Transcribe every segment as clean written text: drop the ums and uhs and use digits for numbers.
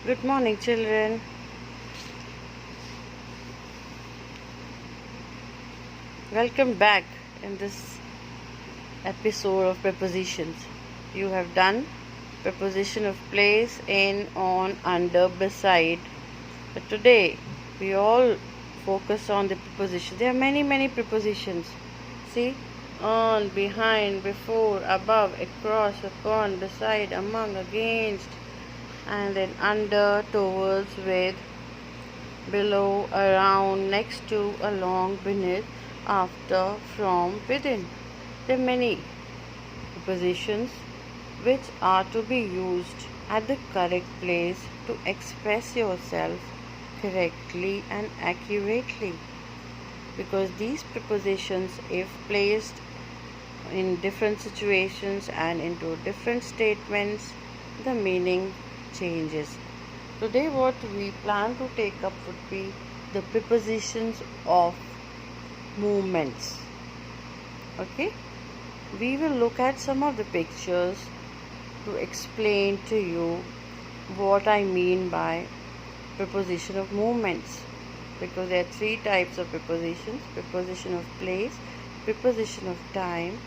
Good morning, children. Welcome back in this episode of prepositions. You have done preposition of place, in, on, under, beside. But today we all focus on the preposition. There are many prepositions. See, on, behind, before, above, across, upon, beside, among, against, and then under, towards, with, below, around, next to, along, beneath, after, from, within. There are many prepositions which are to be used at the correct place to express yourself correctly and accurately, because these prepositions, if placed in different situations and into different statements, the meaning changes. Today what we plan to take up would be the prepositions of movements. Okay, we will look at some of the pictures to explain to you what I mean by preposition of movements, because there are three types of prepositions: preposition of place, preposition of time,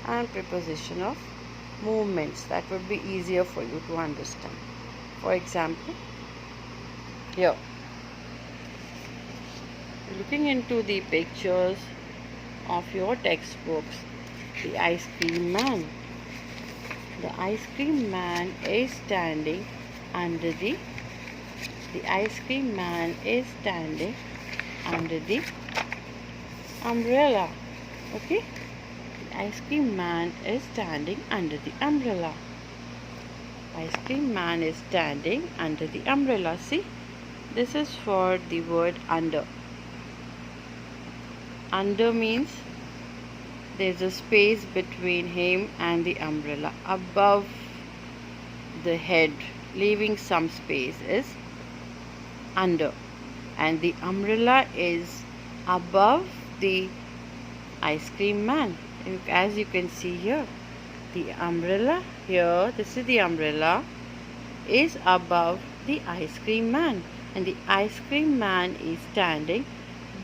and preposition of movements. That would be easier for you to understand. For example, here, looking into the pictures of your textbooks, the ice cream man. The ice cream man is standing under the ice cream man is standing under the umbrella. Okay, the ice cream man is standing under the umbrella. Ice cream man is standing under the umbrella. See, this is for the word under. Under means there's a space between him and the umbrella. Above the head, leaving some space, is under, and the umbrella is above the ice cream man. As you can see here, the umbrella here, this is the umbrella, is above the ice cream man, and the ice cream man is standing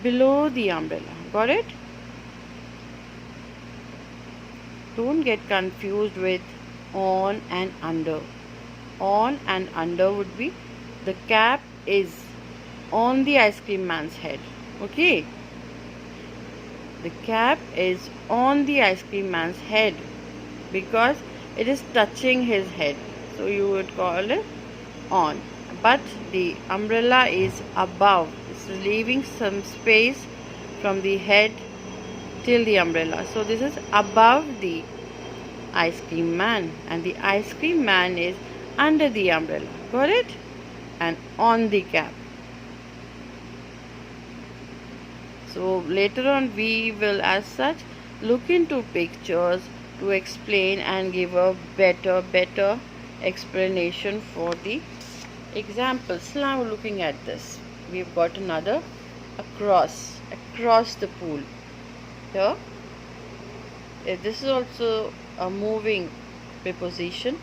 below the umbrella. Got it? Don't get confused with on and under. On and under would be the cap is on the ice cream man's head. Okay? The cap is on the ice cream man's head because it is touching his head. So you would call it on. But the umbrella is above. It's leaving some space from the head till the umbrella. So this is above the ice cream man, and the ice cream man is under the umbrella. Got it? And on the cap. So later on we will as such look into pictures to explain and give a better explanation for the examples. Now looking at this, we've got another across the pool. Here, this is also a moving preposition,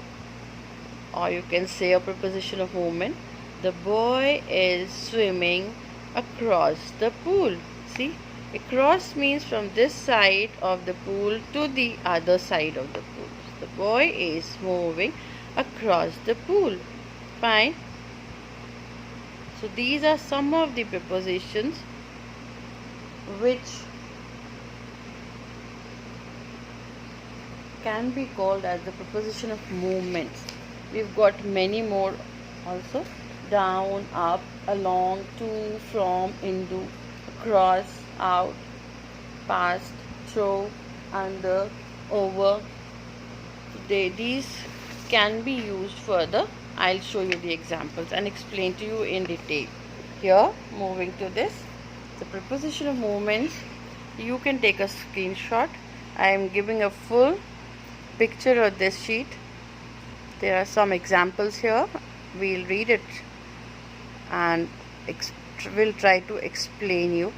or you can say a preposition of movement. The boy is swimming across the pool. See, across means from this side of the pool to the other side of the pool. The boy is moving across the pool. Fine. So these are some of the prepositions which can be called as the preposition of movements. We've got many more also: down, up, along, to, from, into, across, out, past, through, under, over. These can be used further. I'll show you the examples and explain to you in detail. Here, moving to this, the preposition of movements, you can take a screenshot. I am giving a full picture of this sheet. There are some examples here. We'll read it and we'll try to explain you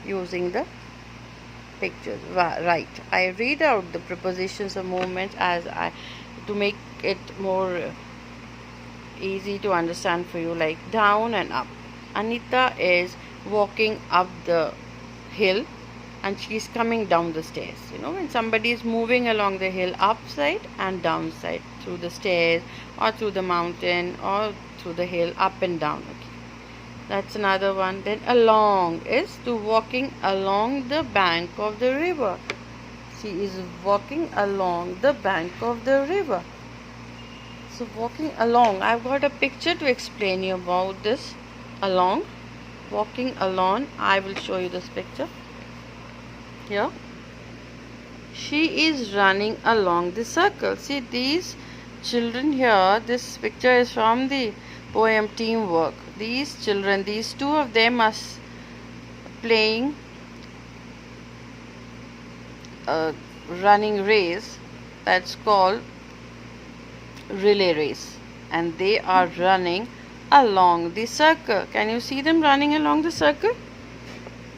using the pictures. Right, I read out the prepositions of movement to make it more easy to understand for you, like down and up. Anita is walking up the hill and she's coming down the stairs. You know, when somebody is moving along the hill, upside and downside, through the stairs or through the mountain or through the hill, up and down. Okay, that's another one. Then along is to walking along the bank of the river. She is walking along the bank of the river. So walking along, I've got a picture to explain you about this. Along, walking along, I will show you this picture here. She is running along the circle. See these children here, this picture is from the poem Teamwork. These children, these two of them are playing a running race that's called relay race, and they are running along the circle. Can you see them running along the circle?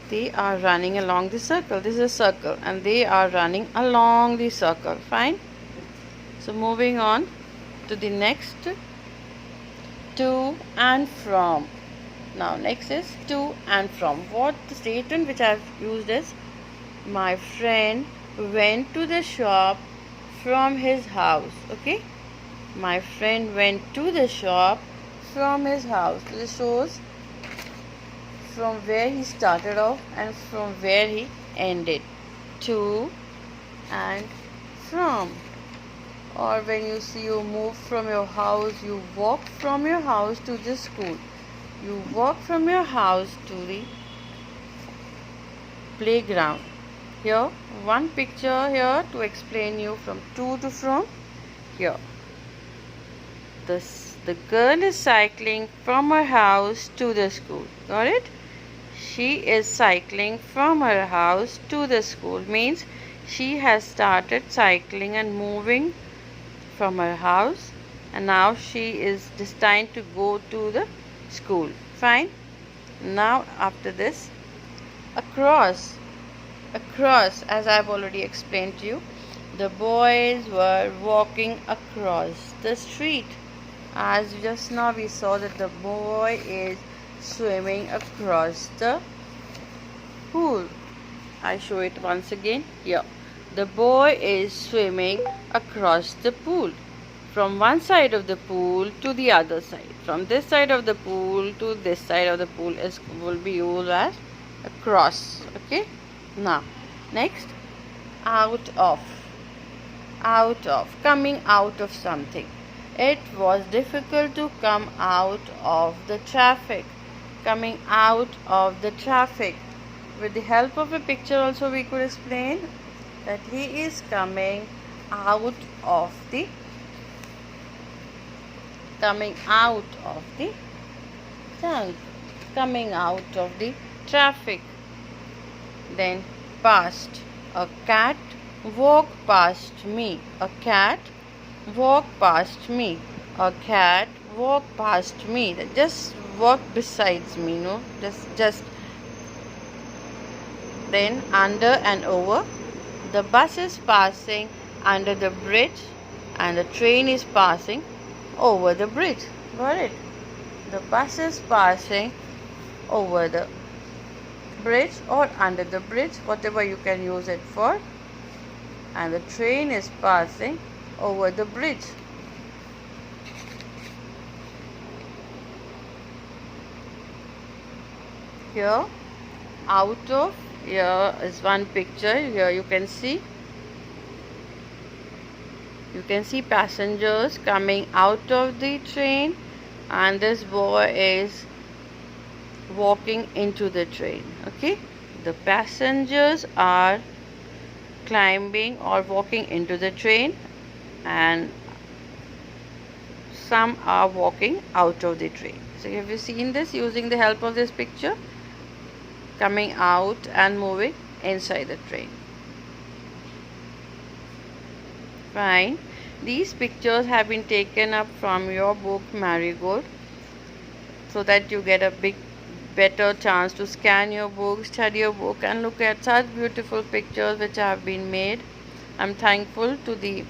They are running along the circle. This is a circle and they are running along the circle. Fine. So moving on to the next, to and from. Now next is to and from. What the statement which I have used is, my friend went to the shop from his house. Okay, my friend went to the shop from his house. This shows from where he started off and from where he ended. To and from. Or when you see you move from your house, you walk from your house to the school. You walk from your house to the playground. Here, one picture here to explain you from to from. Here, the girl is cycling from her house to the school. Got it? She is cycling from her house to the school. Means she has started cycling and moving from her house, and now she is destined to go to the school. Fine. Now after this, across, as I've already explained to you, the boys were walking across the street. As just now we saw that the boy is swimming across the pool. I show it once again here. The boy is swimming across the pool. From one side of the pool to the other side. From this side of the pool to this side of the pool will be used as across. Okay. Now, next, out of. Out of. Coming out of something. It was difficult to come out of the traffic. Coming out of the traffic. With the help of a picture also we could explain that he is coming out of the trunk, coming out of the traffic. Then past. A cat walked past me. A cat walked past me. A cat walked past me. Just walk besides me, no? Just then under and over. The bus is passing under the bridge and the train is passing over the bridge. Got it? The bus is passing over the bridge or under the bridge, whatever you can use it for, and the train is passing over the bridge. Here, out of, here is one picture. Here you can see passengers coming out of the train, and this boy is walking into the train. Okay, the passengers are climbing or walking into the train, and some are walking out of the train. So have you seen this using the help of this picture? Coming out and moving inside the train. Fine. These pictures have been taken up from your book Marigold, so that you get a better chance to scan your book, study your book, and look at such beautiful pictures which have been made. I'm thankful to the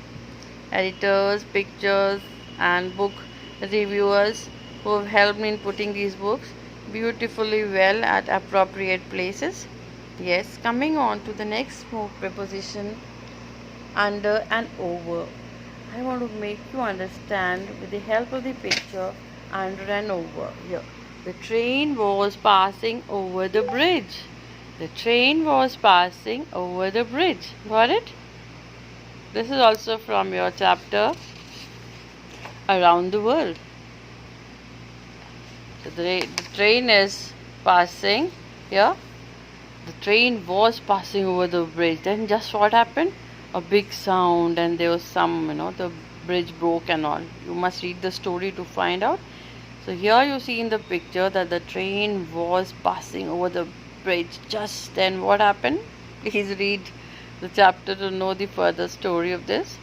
editors, pictures and book reviewers who have helped me in putting these books beautifully well at appropriate places. Yes, coming on to the next preposition, under and over. I want to make you understand with the help of the picture under and over. Here, the train was passing over the bridge. The train was passing over the bridge. Got it? This is also from your chapter Around the World. So the train is passing here. The train was passing over the bridge. Then just what happened? A big sound, and there was some, the bridge broke and all. You must read the story to find out. So here you see in the picture that the train was passing over the bridge. Just then what happened? Please read the chapter to know the further story of this.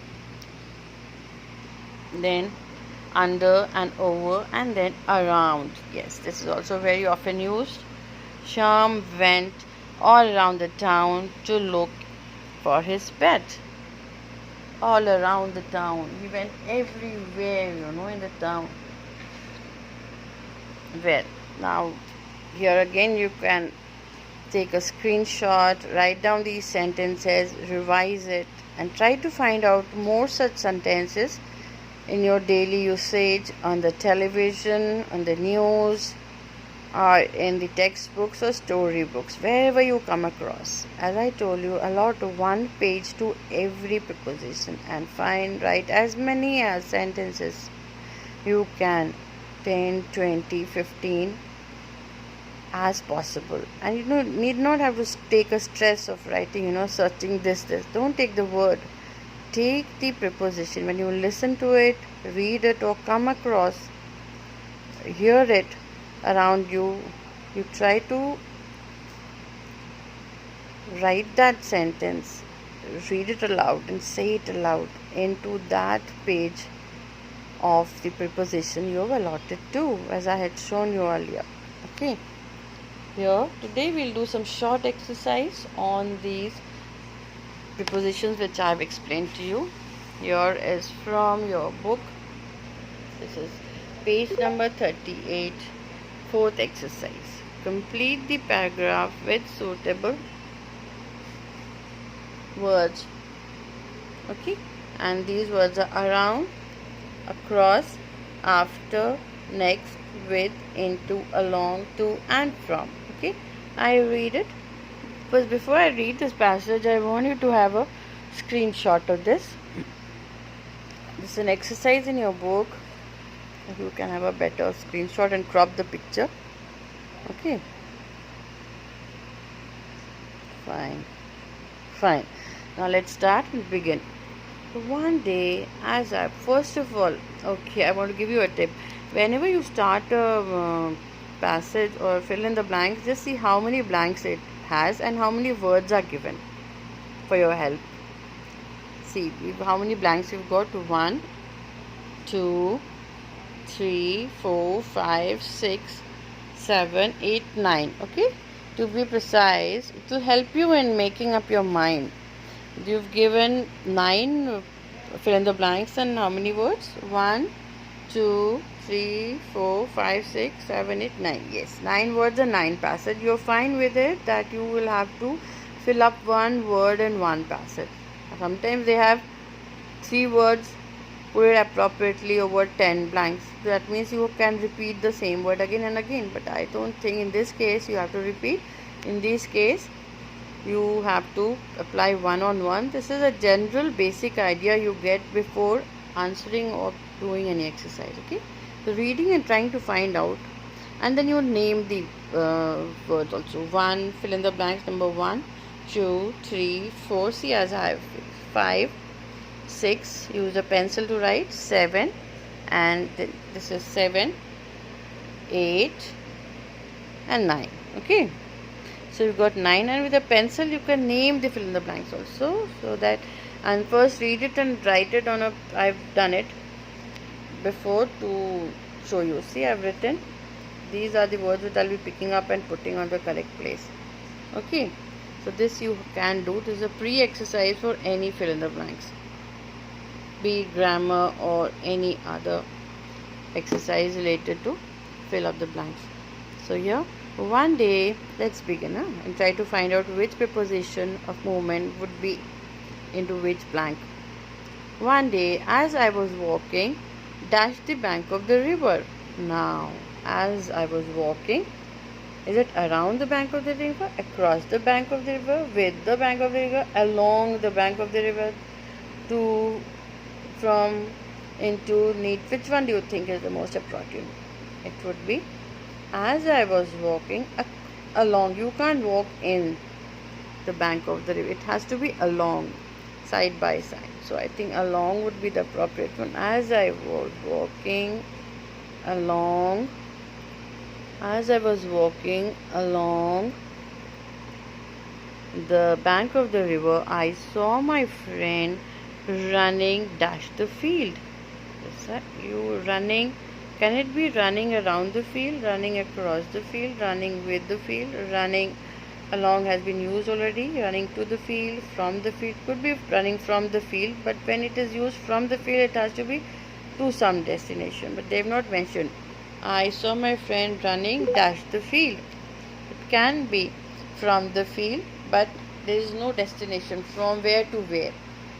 Then under and over, and then around. Yes, this is also very often used. Shyam went all around the town to look for his pet. All around the town. He went everywhere, in the town. Well, now here again you can take a screenshot, write down these sentences, revise it, and try to find out more such sentences in your daily usage on the television, on the news, or in the textbooks or storybooks, wherever you come across. As I told you, allot one page to every preposition and write as many as sentences you can, 10, 20, 15 as possible. And you need not have to take a stress of writing, searching this. Don't take the word. Take the preposition. When you listen to it, read it, or come across, hear it around you, you try to write that sentence, read it aloud and say it aloud into that page of the preposition you have allotted to, as I had shown you earlier. Okay, here today we'll do some short exercise on these prepositions which I have explained to you. Here is from your book. This is page number 38, fourth exercise. Complete the paragraph with suitable words. Okay, and these words are around, across, after, next, with, into, along, to, and from. Okay, I read it. But before I read this passage, I want you to have a screenshot of this. This is an exercise in your book. You can have a better screenshot and crop the picture. Okay. Fine. Now let's start and begin. One day, first of all, okay, I want to give you a tip. Whenever you start a passage or fill in the blanks, just see how many blanks it has and how many words are given for your help. See how many blanks you've got. 1, 2, 3, 4, 5, 6, 7, 8, 9. Okay, to be precise, it will help you in making up your mind. You've given 9 fill in the blanks, and how many words? 1, 2, 3, 4, 5, 6, 7, 8, 9. Yes, 9 words and 9 passage. You're fine with it that you will have to fill up 1 word in 1 passage. Sometimes they have 3 words, put it appropriately over 10 blanks. That means you can repeat the same word again and again. But I don't think in this case you have to repeat. In this case, you have to apply one-on-one. This is a general basic idea you get before answering or doing any exercise. Okay, so reading and trying to find out, and then you name the words also. 1, fill in the blanks, number 1, 2, 3, 4. See, as I have 5, 6. Use a pencil to write. 7, and this is 7, 8, and 9. Okay. So you got 9, and with a pencil you can name the fill in the blanks also. So that, and first read it and write it on a. I've done it before to show you. See, I've written. These are the words that I'll be picking up and putting on the correct place. Okay. So this you can do. This is a pre-exercise for any fill in the blanks, be it grammar or any other exercise related to fill up the blanks. So here, one day, let's begin and try to find out which preposition of movement would be into which blank. One day, as I was walking, dashed the bank of the river. Now, as I was walking, is it around the bank of the river, across the bank of the river, with the bank of the river, along the bank of the river, to, from, into, neat? Which one do you think is the most appropriate? It would be as I was walking along. You can't walk in the bank of the river. It has to be along, side by side. So I think along would be the appropriate one. As I was walking along, as I was walking along the bank of the river, I saw my friend running dash the field. You running, can it be running around the field, running across the field, running with the field? Running along has been used already. Running to the field, from the field, could be running from the field, but when it is used from the field, it has to be to some destination, but they have not mentioned. I saw my friend running dash the field. It can be from the field, but there is no destination from where to where.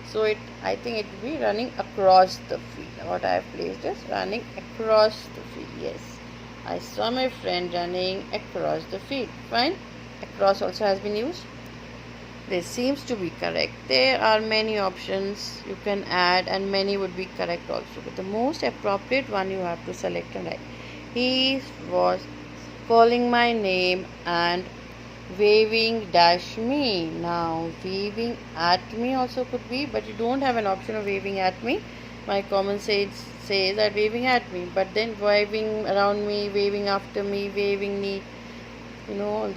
So I think it will be running across the field. What I have placed is running across the field. Yes, I saw my friend running across the field. Fine. Across also has been used. This seems to be correct. There are many options you can add, and many would be correct also. But the most appropriate one you have to select and write. He was calling my name and waving dash me. Now waving at me also could be, but you don't have an option of waving at me. My common says that waving at me, but then waving around me, waving after me, waving me,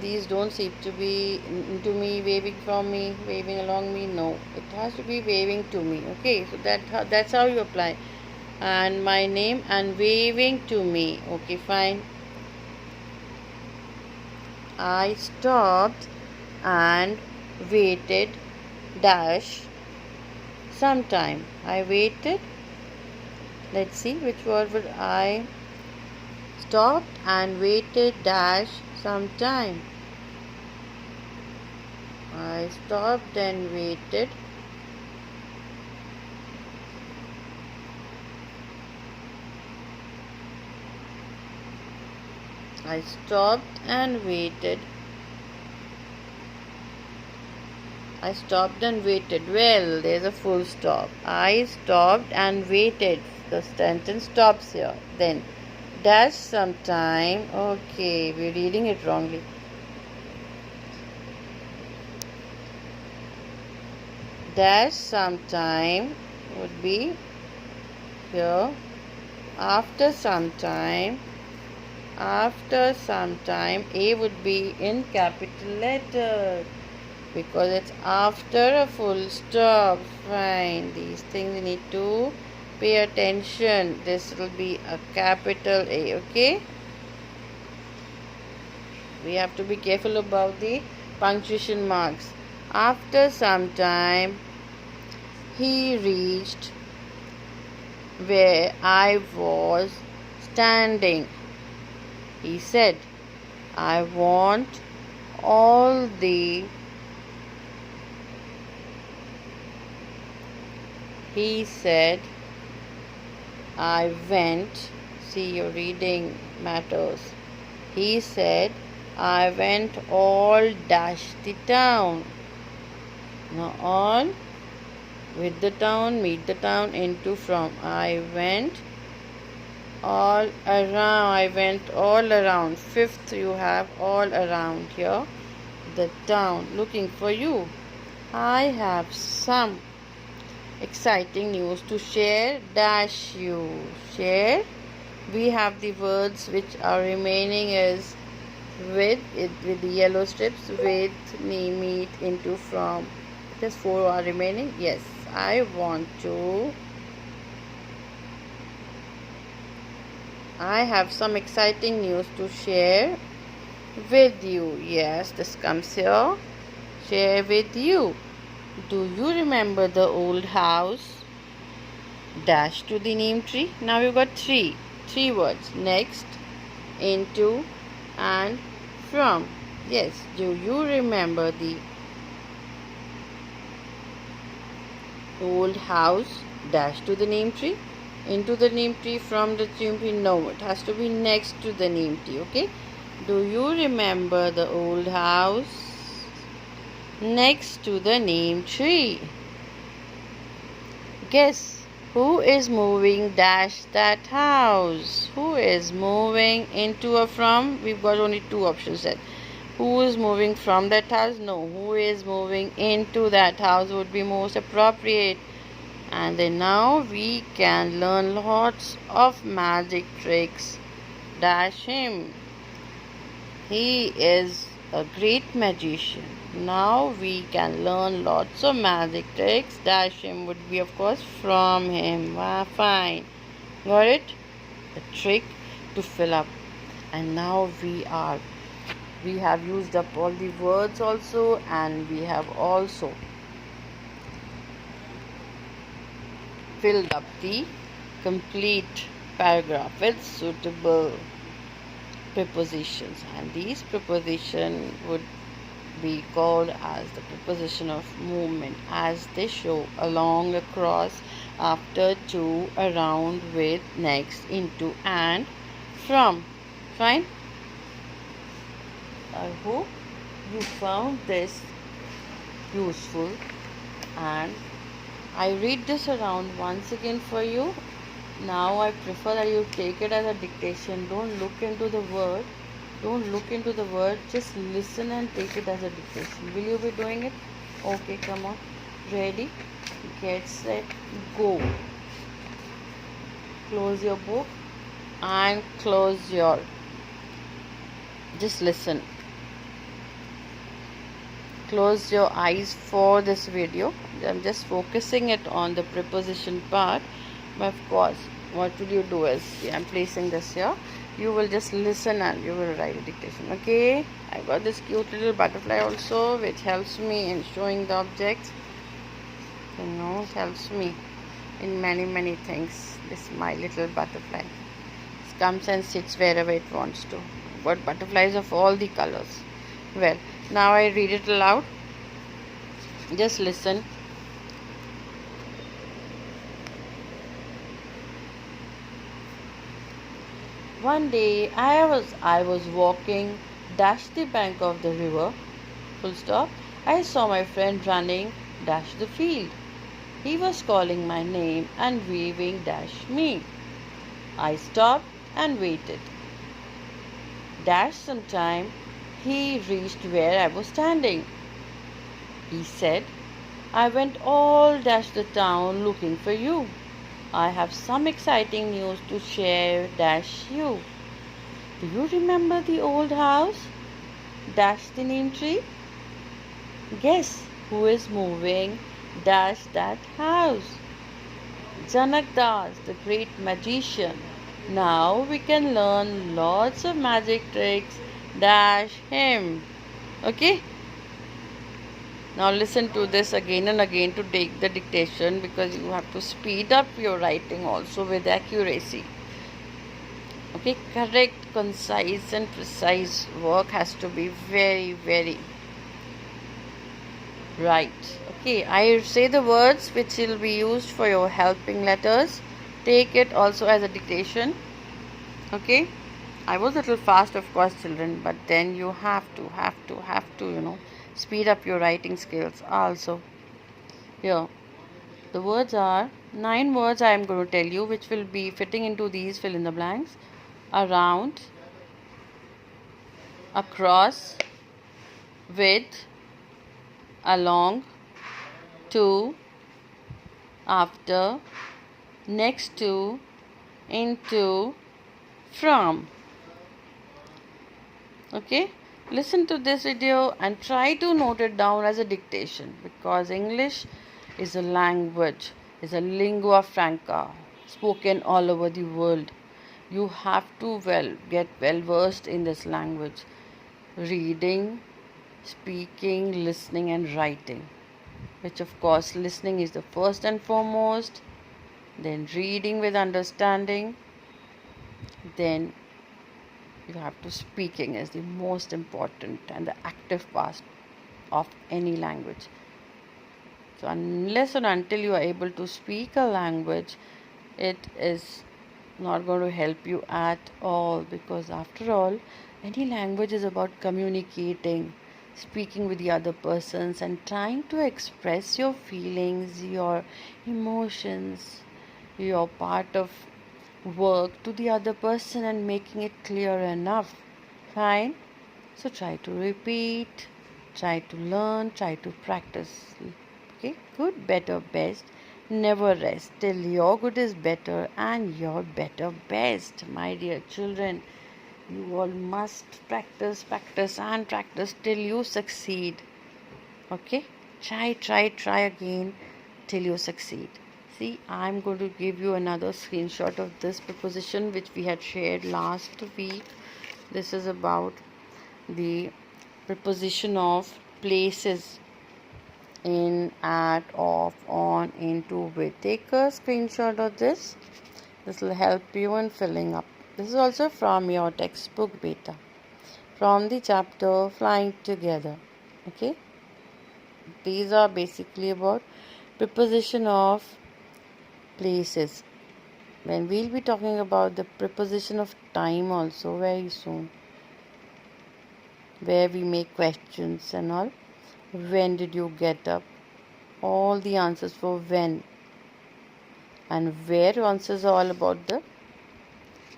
these don't seem to be into me, waving from me, waving along me. No, it has to be waving to me. Okay, so that's how you apply. And my name and waving to me. Okay, fine. I stopped and waited dash sometime. I waited. Let's see which word would I. Stopped and waited dash sometime. I stopped and waited. I stopped and waited. I stopped and waited. Well, there's a full stop. I stopped and waited. The sentence stops here. Then, dash sometime. Okay, we're reading it wrongly. Dash sometime would be here. After some time. After some time, A would be in capital letter because it's after a full stop. Fine. These things you need to pay attention. This will be a capital A. Okay. We have to be careful about the punctuation marks. After some time, he reached where I was standing. He said, I want all the. He said, I went. See, your reading matters. He said, I went all dash the town. Now all with the town, meet the town, into, from. I went all around. I went all around. Fifth, you have all around here. The town, looking for you. I have some exciting news to share dash you. Share. We have the words which are remaining is with the yellow strips, with, meet, into, from. Just 4 are remaining. Yes, I want to. I have some exciting news to share with you. Yes, this comes here. Share with you. Do you remember the old house? Dash to the neem tree. Now you got 3. Three words: next, into, and from. Yes, do you remember the old house dash to the name tree? Into the name tree, from the name tree? No, it has to be next to the name tree. Okay, do you remember the old house next to the name tree? Guess who is moving dash that house? Who is moving into or from? We've got only two options there. Who is moving from that house? No, who is moving into that house would be most appropriate. And then now we can learn lots of magic tricks. Dash him. He is a great magician. Now we can learn lots of magic tricks. Dash him would be, of course, from him. Wow, fine. Got it? The trick to fill up. And now we have used up all the words also, and we have also filled up the complete paragraph with suitable prepositions, and these prepositions would be called as the preposition of movement, as they show along, across, after, to, around, with, next, into, and from. Fine. I hope you found this useful, and I read this around once again for you. Now I prefer that you take it as a dictation. Don't look into the word. Just listen and take it as a dictation. Will you be doing it? Okay, come on. Ready? Get set, go. Close your book and close your. Just listen. Close your eyes for this video. I'm just focusing it on the preposition part. But of course, what will you do is, I'm placing this here. You will just listen and you will write a dictation. Okay, I got this cute little butterfly also, which helps me in showing the objects. It helps me in many things. This my little butterfly. It comes and sits wherever it wants to. Got butterflies of all the colors. Well, now I read it aloud. Just listen. One day I was walking dash the bank of the river, full stop. I saw my friend running dash the field. He was calling my name and waving dash me. I stopped and waited. Dash some time he reached where I was standing. He said, I went all dash the town looking for you. I have some exciting news to share dash you. Do you remember the old house? Dash the name tree. Guess who is moving dash that house? Janak Das, the great magician. Now we can learn lots of magic tricks dash him. Okay? Now listen to this again and again to take the dictation, because you have to speed up your writing also with accuracy. Okay, correct, concise and precise work has to be very right. Okay, I say the words which will be used for your helping letters. Take it also as a dictation. Okay, I was a little fast, of course, children, but then you have to, speed up your writing skills also. Here, the words are 9 words I am going to tell you, which will be fitting into these fill in the blanks. Around, across, with, along, to, after, next to, into, from. Okay, listen to this video and try to note it down as a dictation, because English is a language, is a lingua franca, spoken all over the world. You have to get well versed in this language. Reading, speaking, listening and writing, which of course listening is the first and foremost, then reading with understanding, then you have to speaking is the most important and the active part of any language. So unless and until you are able to speak a language, it is not going to help you at all, because after all, any language is about communicating, speaking with the other persons and trying to express your feelings, your emotions, your part of work to the other person and making it clear enough. Fine? So try to repeat, try to learn, try to practice. Okay? Good, better, best. Never rest till your good is better and your better best. My dear children, you all must practice, practice, and practice till you succeed. Okay? Try again till you succeed. See, I'm going to give you another screenshot of this preposition which we had shared last week. This is about the preposition of places: in, at, off, on, into, with. Take a screenshot of this. This will help you in filling up. This is also from your textbook, beta, from the chapter Flying Together. Okay, these are basically about preposition of places. When we'll be talking about the preposition of time also very soon, where we make questions and all. When did you get up? All the answers for when. And where answers are all about the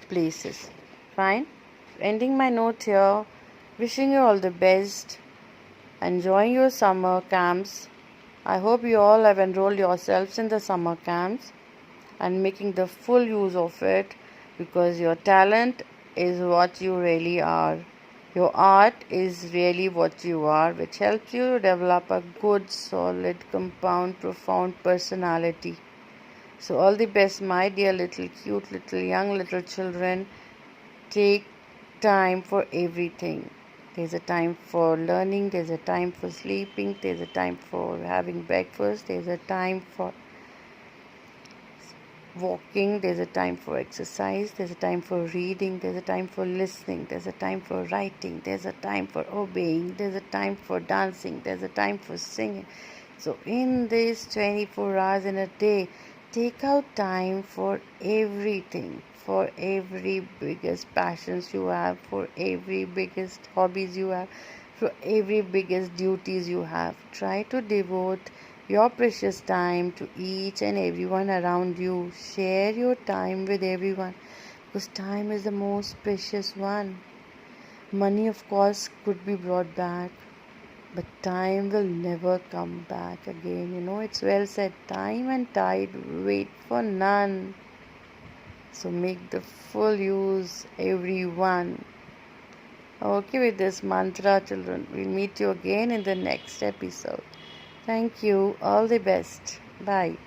places. Fine. Ending my note here. Wishing you all the best. Enjoying your summer camps. I hope you all have enrolled yourselves in the summer camps and making the full use of it, because your talent is what you really are. Your art is really what you are, which helps you to develop a good, solid, compound, profound personality. So all the best, my dear little cute, little young, little children. Take time for everything. There's a time for learning, there's a time for sleeping, there's a time for having breakfast, there's a time for walking, there's a time for exercise, there's a time for reading, there's a time for listening, there's a time for writing, there's a time for obeying, there's a time for dancing, there's a time for singing. So in these 24 hours in a day, take out time for everything, for every biggest passions you have, for every biggest hobbies you have, for every biggest duties you have. Try to devote your precious time to each and everyone around you. Share your time with everyone, because time is the most precious one. Money, of course, could be brought back, but time will never come back again. It's well said, time and tide wait for none. So make the full use, everyone. Okay, with this mantra, children, we'll meet you again in the next episode. Thank you. All the best. Bye.